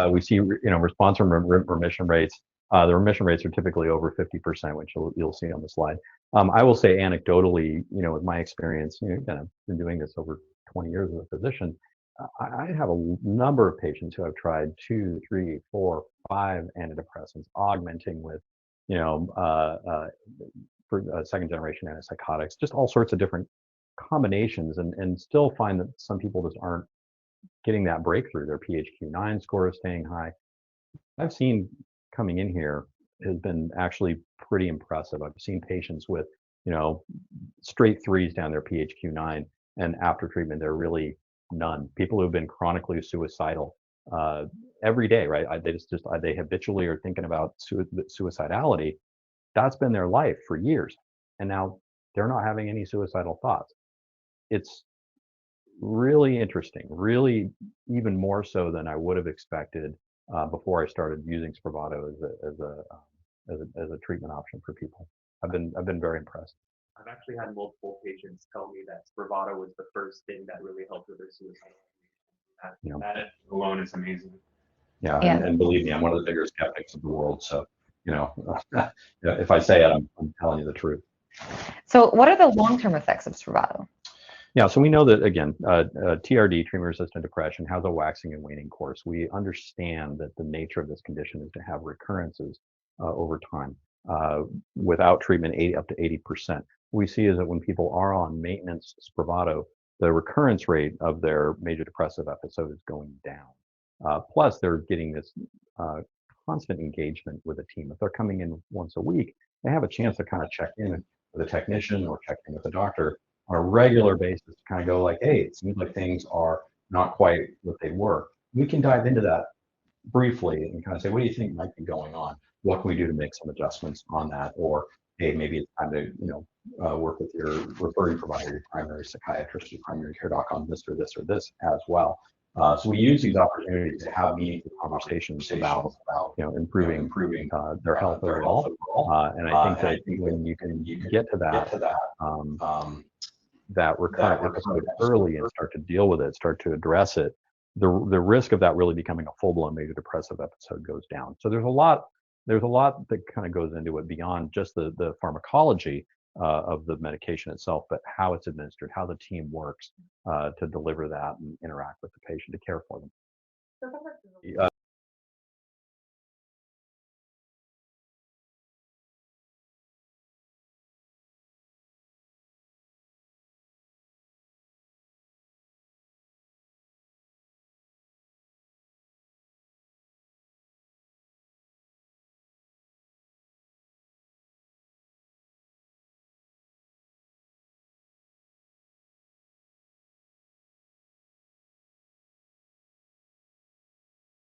We see, response and remission rates. The remission rates are typically over 50%, which you'll see on the slide. I will say anecdotally, with my experience, again, I've been doing this over 20 years as a physician. I have a number of patients who have tried 2, 3, 4, 5 antidepressants, augmenting with, for second generation antipsychotics, just all sorts of different combinations, and still find that some people just aren't getting that breakthrough. Their PHQ-9 score is staying high. I've seen coming in here has been actually pretty impressive. I've seen patients with, straight 3s down their PHQ-9, and after treatment, they're really none. People who've been chronically suicidal every day, right? They habitually are thinking about suicidality. That's been their life for years, and now they're not having any suicidal thoughts. It's really interesting, really even more so than I would have expected before I started using SPRAVATO as a treatment option for people. I've been very impressed. I've actually had multiple patients tell me that SPRAVATO was the first thing that really helped with their suicide. That alone is amazing. Yeah, and believe me, I'm one of the bigger skeptics of the world. So, if I say it, I'm telling you the truth. So what are the long-term effects of SPRAVATO? Yeah, so we know that, again, TRD, treatment-resistant depression, has a waxing and waning course. We understand that the nature of this condition is to have recurrences over time. Without treatment, up to 80%. What we see is that when people are on maintenance SPRAVATO, the recurrence rate of their major depressive episode is going down. Plus, they're getting this constant engagement with a team. If they're coming in once a week, they have a chance to kind of check in with a technician or check in with a doctor on a regular basis to kind of go like, hey, it seems like things are not quite what they were. We can dive into that briefly and kind of say, what do you think might be going on? What can we do to make some adjustments on that? Or, hey, maybe it's time to work with your referring provider, your primary psychiatrist, your primary care doc on this or this or this as well. So we use these opportunities to have meaningful conversations about improving their health overall. And I think that when you can get to that recurrent episode early and start to deal with it, start to address it, the risk of that really becoming a full-blown major depressive episode goes down. So there's a lot that kind of goes into it beyond just the pharmacology of the medication itself, but how it's administered, how the team works to deliver that and interact with the patient to care for them.